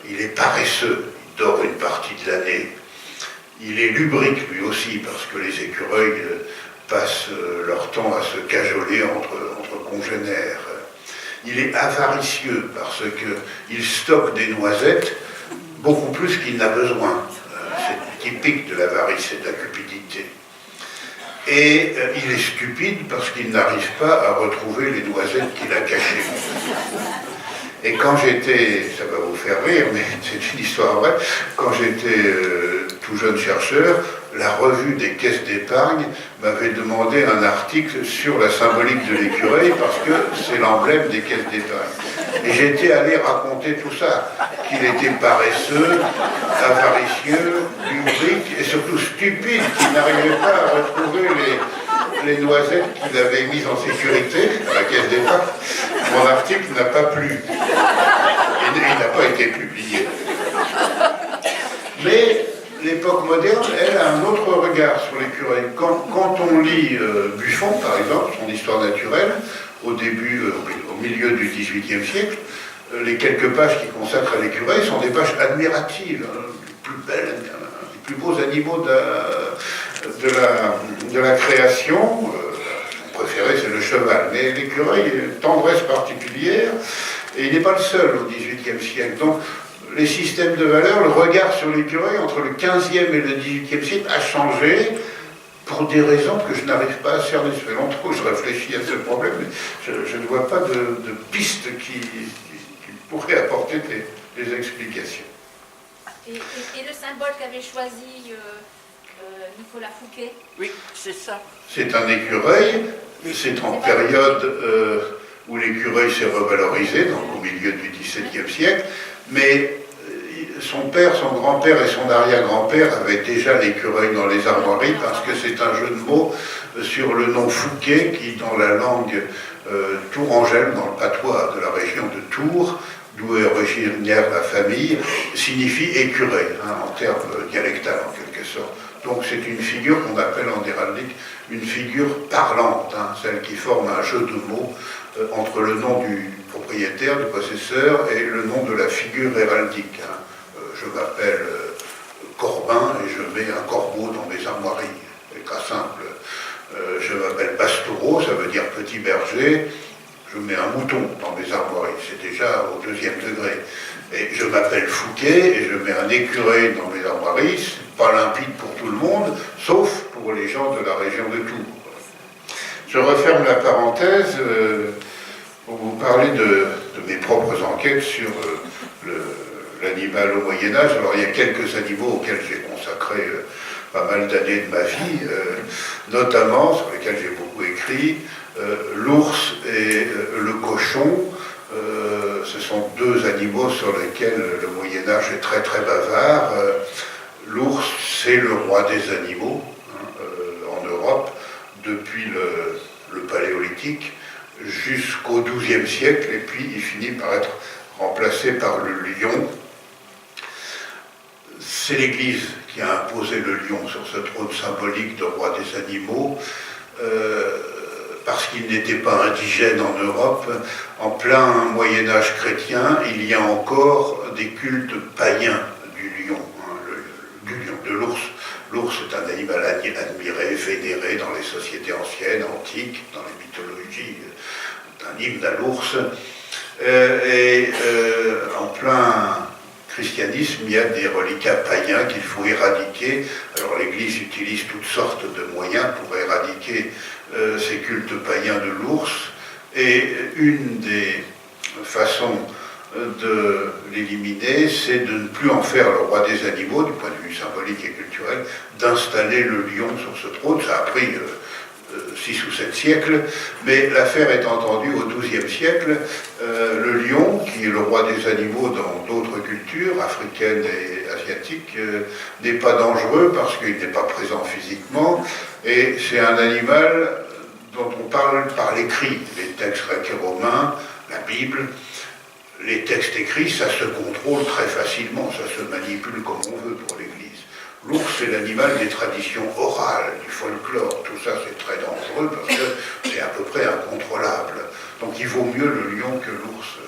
il est paresseux, il dort une partie de l'année. Il est lubrique lui aussi, parce que les écureuils passent leur temps à se cajoler entre congénères. Il est avaricieux, parce qu'il stocke des noisettes beaucoup plus qu'il n'a besoin. C'est typique de l'avarice et de la cupidité. Et il est stupide parce qu'il n'arrive pas à retrouver les noisettes qu'il a cachées. Et quand j'étais, ça va vous faire rire, mais c'est une histoire vraie, quand j'étais tout jeune chercheur, la revue des caisses d'épargne m'avait demandé un article sur la symbolique de l'écureuil parce que c'est l'emblème des caisses d'épargne. Et j'étais allé raconter tout ça, qu'il était paresseux, avaricieux, lubrique et surtout stupide, qu'il n'arrivait pas à retrouver les noisettes qu'il avait mises en sécurité à la caisse d'épargne. Mon article n'a pas plu. Il n'a pas été publié. Mais l'époque moderne, elle a un autre regard sur l'écureuil. Quand on lit Buffon, par exemple, son histoire naturelle, au milieu du XVIIIe siècle, les quelques pages qu'il consacre à l'écureuil sont des pages admiratives, les plus belles, les plus beaux animaux de la création. Son préféré, c'est le cheval. Mais l'écureuil a une tendresse particulière, et il n'est pas le seul au XVIIIe siècle. Donc, les systèmes de valeurs, le regard sur l'écureuil entre le XVe et le XVIIIe siècle a changé pour des raisons que je n'arrive pas à cerner. Ça fait longtemps que je réfléchis à ce problème, mais je ne vois pas de pistes qui pourraient apporter des explications. Et le symbole qu'avait choisi Nicolas Fouquet? Oui, c'est ça. C'est un écureuil, c'est en période où l'écureuil s'est revalorisé, donc au milieu du XVIIe siècle, mais son père, son grand-père et son arrière-grand-père avaient déjà l'écureuil dans les armoiries parce que c'est un jeu de mots sur le nom Fouquet qui, dans la langue tourangelle, dans le patois de la région de Tours, d'où est originaire la famille, signifie écureuil, en termes dialectal en quelque sorte. Donc c'est une figure qu'on appelle en héraldique une figure parlante, celle qui forme un jeu de mots entre le nom du propriétaire, du possesseur, et le nom de la figure héraldique. Je m'appelle Corbin et je mets un corbeau dans mes armoiries. C'est très simple. Je m'appelle Pastoureau, ça veut dire petit berger. Je mets un mouton dans mes armoiries. C'est déjà au deuxième degré. Et je m'appelle Fouquet et je mets un écureuil dans mes armoiries. C'est pas limpide pour tout le monde, sauf pour les gens de la région de Tours. Je referme la parenthèse pour vous parler de mes propres enquêtes sur l'animal au Moyen-Âge. Alors il y a quelques animaux auxquels j'ai consacré pas mal d'années de ma vie, notamment, sur lesquels j'ai beaucoup écrit, l'ours et le cochon. Ce sont deux animaux sur lesquels le Moyen-Âge est très très bavard. L'ours, c'est le roi des animaux en Europe, depuis le Paléolithique jusqu'au XIIe siècle, et puis il finit par être remplacé par le lion. C'est l'Église qui a imposé le lion sur ce trône symbolique de roi des animaux, parce qu'il n'était pas indigène en Europe. En plein Moyen-Âge chrétien, il y a encore des cultes païens du lion. classique, dans les mythologies, d'un hymne à l'ours. En plein christianisme, il y a des reliquats païens qu'il faut éradiquer. Alors l'Église utilise toutes sortes de moyens pour éradiquer ces cultes païens de l'ours. Et une des façons de l'éliminer, c'est de ne plus en faire le roi des animaux, du point de vue symbolique et culturel, d'installer le lion sur ce trône. Ça a pris 6 ou 7 siècles, mais l'affaire est entendue au XIIe siècle. Le lion, qui est le roi des animaux dans d'autres cultures, africaines et asiatiques, n'est pas dangereux parce qu'il n'est pas présent physiquement, et c'est un animal dont on parle par l'écrit. Les textes grecs et romains, la Bible, les textes écrits, ça se contrôle très facilement, ça se manipule comme on veut pour l'Église. L'ours, c'est l'animal des traditions orales, du folklore. Tout ça, c'est très dangereux parce que c'est à peu près incontrôlable. Donc il vaut mieux le lion que l'ours.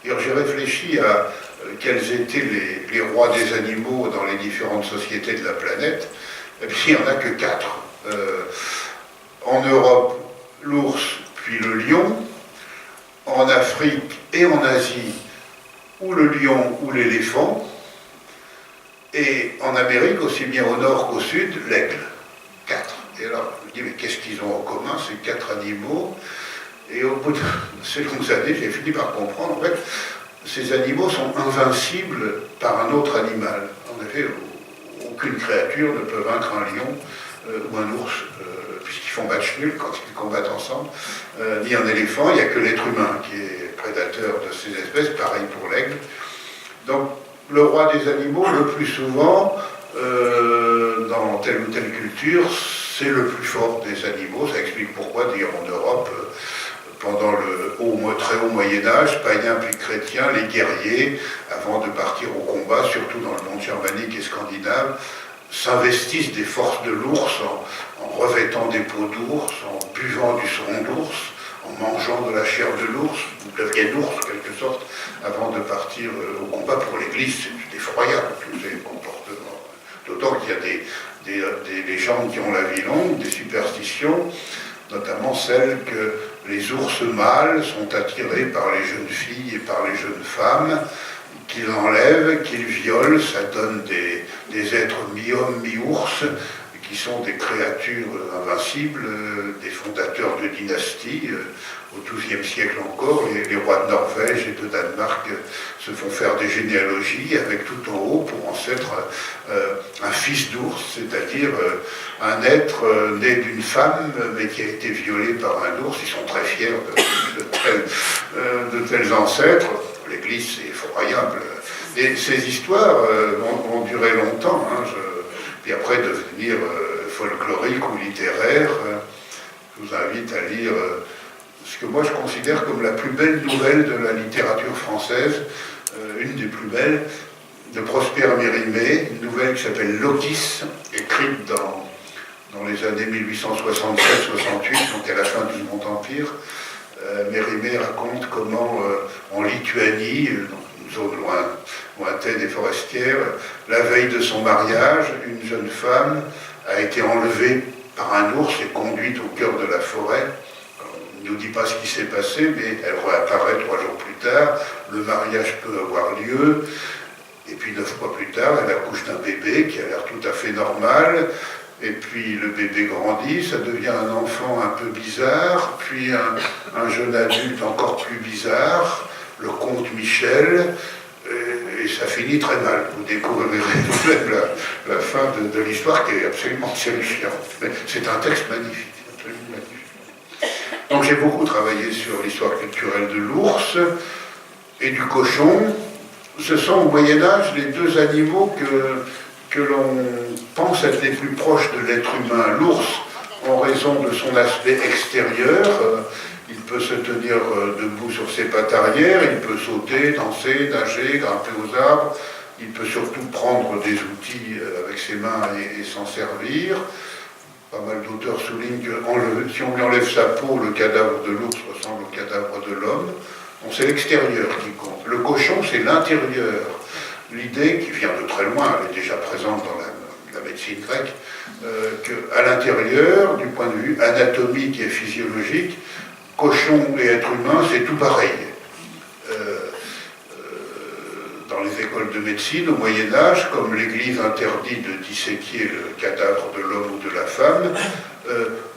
D'ailleurs, j'ai réfléchi à quels étaient les rois des animaux dans les différentes sociétés de la planète. Et puis, il n'y en a que 4. En Europe, l'ours, puis le lion. En Afrique et en Asie, ou le lion ou l'éléphant. Et en Amérique, aussi bien au nord qu'au sud, l'aigle. 4. Et alors, je me dis, mais qu'est-ce qu'ils ont en commun, ces 4 animaux? Et au bout de ces longues années, j'ai fini par comprendre, en fait, ces animaux sont invincibles par un autre animal. En effet, aucune créature ne peut vaincre un lion ou un ours, puisqu'ils font match nul quand ils combattent ensemble, ni un éléphant. Il n'y a que l'être humain qui est prédateur de ces espèces, pareil pour l'aigle. Donc, le roi des animaux, le plus souvent, dans telle ou telle culture, c'est le plus fort des animaux. Ça explique pourquoi, d'ailleurs, en Europe, pendant le très haut Moyen-Âge, païens puis chrétiens, les guerriers, avant de partir au combat, surtout dans le monde germanique et scandinave, s'investissent des forces de l'ours en revêtant des peaux d'ours, en buvant du sang d'ours, en mangeant de la chair de l'ours, ou deviennent ours en quelque sorte, avant de partir au combat. Pour l'Église, c'est effroyable tous ces comportements. D'autant qu'il y a des légendes qui ont la vie longue, des superstitions, notamment celles que les ours mâles sont attirés par les jeunes filles et par les jeunes femmes, qu'ils enlèvent, qu'ils violent. Ça donne des êtres mi-hommes, mi-ours, qui sont des créatures invincibles, des fondateurs de dynasties. Au XIIe siècle encore, les rois de Norvège et de Danemark se font faire des généalogies avec tout en haut pour ancêtre un fils d'ours, c'est-à-dire un être né d'une femme mais qui a été violé par un ours. Ils sont très fiers de tels ancêtres. L'Église, c'est effroyable. Et ces histoires vont durer longtemps, puis après devenir folklorique ou littéraire. Je vous invite à lire ce que moi je considère comme la plus belle nouvelle de la littérature française, une des plus belles, de Prosper Mérimée, une nouvelle qui s'appelle Lotis, écrite dans les années 1867-68, donc à la fin du Second Empire. Mérimée raconte comment en Lituanie, dans une zone lointaine et forestière, la veille de son mariage, une jeune femme a été enlevée par un ours et conduite au cœur de la forêt. On ne nous dit pas ce qui s'est passé, mais elle réapparaît 3 jours plus tard. Le mariage peut avoir lieu, et puis 9 mois plus tard, elle accouche d'un bébé qui a l'air tout à fait normal. Et puis le bébé grandit, ça devient un enfant un peu bizarre, puis un jeune adulte encore plus bizarre, le comte Michel, et ça finit très mal. Vous découvrirez la fin de l'histoire qui est absolument terrifiante. C'est un texte magnifique, absolument magnifique. Donc j'ai beaucoup travaillé sur l'histoire culturelle de l'ours et du cochon. Ce sont au Moyen-Âge les 2 animaux que l'on pense être les plus proches de l'être humain. L'ours, en raison de son aspect extérieur, il peut se tenir debout sur ses pattes arrière, il peut sauter, danser, nager, grimper aux arbres, il peut surtout prendre des outils avec ses mains et s'en servir. Pas mal d'auteurs soulignent que si on lui enlève sa peau, le cadavre de l'ours ressemble au cadavre de l'homme. Donc c'est l'extérieur qui compte. Le cochon, c'est l'intérieur. L'idée, qui vient de très loin, elle est déjà présente dans la la médecine grecque, qu'à l'intérieur, du point de vue anatomique et physiologique, cochon et être humain, c'est tout pareil. Dans les écoles de médecine, au Moyen-Âge, comme l'Église interdit de disséquer le cadavre de l'homme ou de la femme,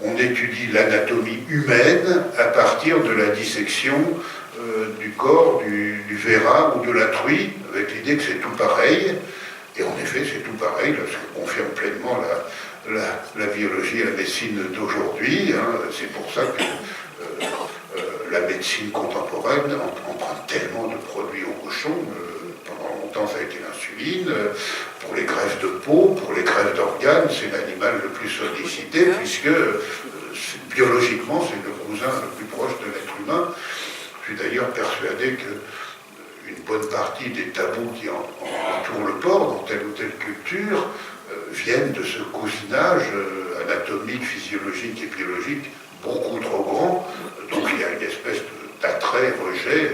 on étudie l'anatomie humaine à partir de la dissection du corps, du verra ou de la truie, avec l'idée que c'est tout pareil. Et en effet, c'est tout pareil, ce que confirme pleinement la biologie et la médecine d'aujourd'hui. Hein. C'est pour ça que la médecine contemporaine emprunte tellement de produits au cochon. Pendant longtemps, ça a été l'insuline. Pour les greffes de peau, pour les greffes d'organes, c'est l'animal le plus sollicité, puisque biologiquement, c'est le cousin le plus proche de l'être humain. Je suis d'ailleurs persuadé qu'une bonne partie des tabous qui entourent le porc dans telle ou telle culture viennent de ce cousinage anatomique, physiologique et biologique beaucoup trop grand. Donc il y a une espèce d'attrait, rejet.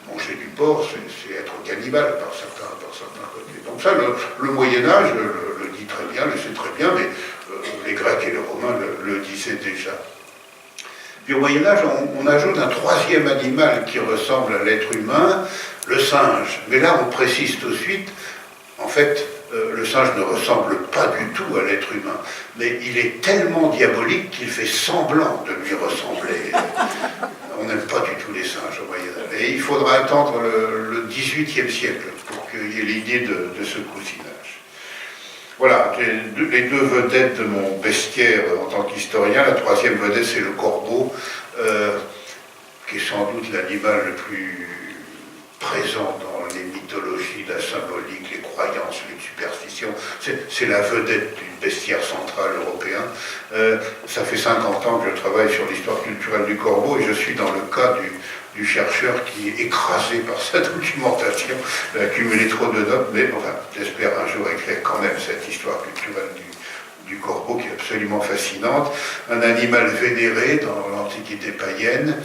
Manger du porc, c'est être cannibale par certains côtés. Donc ça, le Moyen-Âge le dit très bien, le sait très bien, mais les Grecs et les Romains le disaient déjà. Puis au Moyen-Âge, on ajoute un troisième animal qui ressemble à l'être humain, le singe. Mais là, on précise tout de suite, en fait, le singe ne ressemble pas du tout à l'être humain, mais il est tellement diabolique qu'il fait semblant de lui ressembler. On n'aime pas du tout les singes au Moyen-Âge. Et il faudra attendre le XVIIIe siècle pour qu'il y ait l'idée de ce cousinage. Voilà, les deux vedettes de mon bestiaire en tant qu'historien. La troisième vedette, c'est le corbeau, qui est sans doute l'animal le plus présent dans les mythologies, la symbolique, les croyances, les superstitions. C'est la vedette du bestiaire central européen. Ça fait 50 ans que je travaille sur l'histoire culturelle du corbeau et je suis dans le cas du chercheur qui est écrasé par sa documentation, il a accumulé trop de notes, mais enfin, j'espère un jour écrire quand même cette histoire culturelle du corbeau qui est absolument fascinante. Un animal vénéré dans l'Antiquité païenne,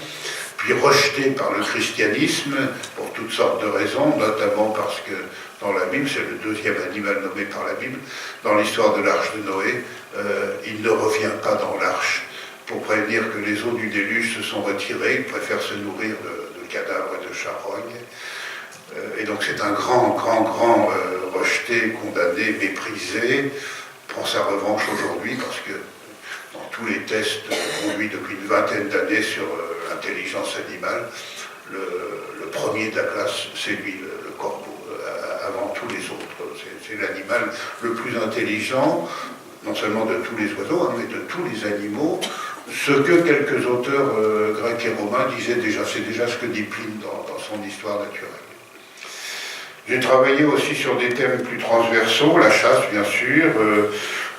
puis rejeté par le christianisme pour toutes sortes de raisons, notamment parce que dans la Bible, c'est le deuxième animal nommé par la Bible, dans l'histoire de l'arche de Noé, il ne revient pas dans l'arche pour prévenir que les eaux du déluge se sont retirées, il préfère se nourrir de cadavres et de charognes. Et donc c'est un grand rejeté, condamné, méprisé, prend sa revanche aujourd'hui parce que dans tous les tests conduits depuis une vingtaine d'années sur l'intelligence animale, le premier de la classe, c'est lui, le corbeau, avant tous les autres. C'est l'animal le plus intelligent, non seulement de tous les oiseaux, mais de tous les animaux, ce que quelques auteurs grecs et romains disaient déjà. C'est déjà ce que dit Pline dans son histoire naturelle. J'ai travaillé aussi sur des thèmes plus transversaux, la chasse bien sûr,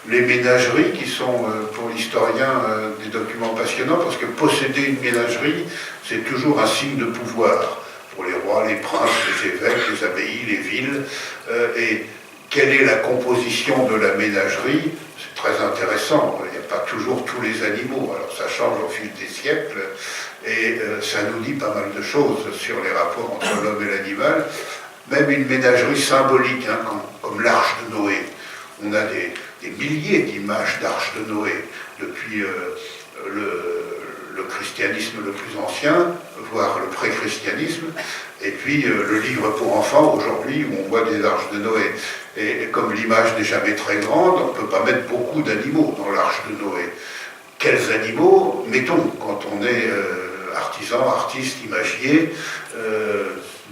les ménageries qui sont pour l'historien des documents passionnants, parce que posséder une ménagerie, c'est toujours un signe de pouvoir pour les rois, les princes, les évêques, les abbayes, les villes. Et quelle est la composition de la ménagerie? C'est très intéressant, il n'y a pas toujours tous les animaux, alors ça change au fil des siècles, et ça nous dit pas mal de choses sur les rapports entre l'homme et l'animal. Même une ménagerie symbolique, hein, comme l'arche de Noé. On a des milliers d'images d'arches de Noé, depuis le christianisme le plus ancien, voire le pré-christianisme, et puis le livre pour enfants aujourd'hui, où on voit des arches de Noé. Et comme l'image n'est jamais très grande, on ne peut pas mettre beaucoup d'animaux dans l'arche de Noé. Quels animaux mettons quand on est artisan, artiste, imagier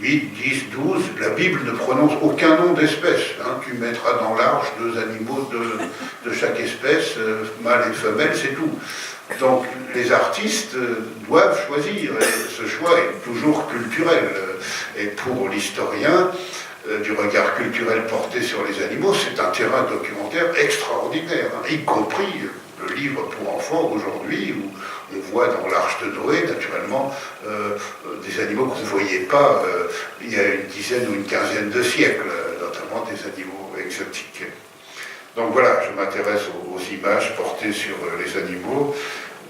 8, 10, 12, la Bible ne prononce aucun nom d'espèce. Hein. Tu mettras dans l'arche 2 animaux de chaque espèce, mâle et femelle, c'est tout. Donc les artistes doivent choisir, et ce choix est toujours culturel. Et pour l'historien, du regard culturel porté sur les animaux, c'est un terrain documentaire extraordinaire, hein, y compris le livre pour enfants aujourd'hui, où on voit dans l'Arche de Noé, naturellement, des animaux qu'on ne voyait pas il y a une dizaine ou une quinzaine de siècles, notamment des animaux exotiques. Donc voilà, je m'intéresse aux images portées sur les animaux,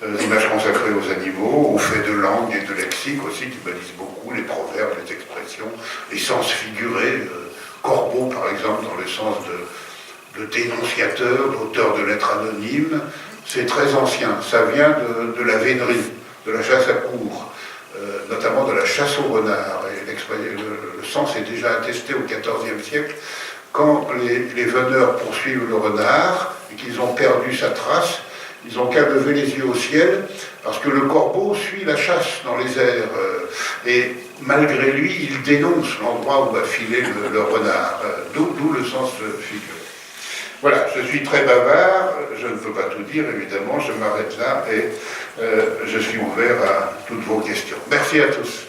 images consacrées aux animaux, aux faits de langue et de lexique aussi, qui me disent beaucoup, les proverbes, les expressions, les sens figurés, corbeau par exemple, dans le sens de dénonciateurs, d'auteurs de lettres anonymes. C'est très ancien, ça vient de la vénerie, de la chasse à courre, notamment de la chasse au renard. Et le sens est déjà attesté au XIVe siècle, quand les veneurs poursuivent le renard et qu'ils ont perdu sa trace, ils n'ont qu'à lever les yeux au ciel, parce que le corbeau suit la chasse dans les airs, et malgré lui, il dénonce l'endroit où a filé le renard, d'où le sens figuré. Voilà, je suis très bavard, je ne peux pas tout dire, évidemment, je m'arrête là, et je suis ouvert à toutes vos questions. Merci à tous.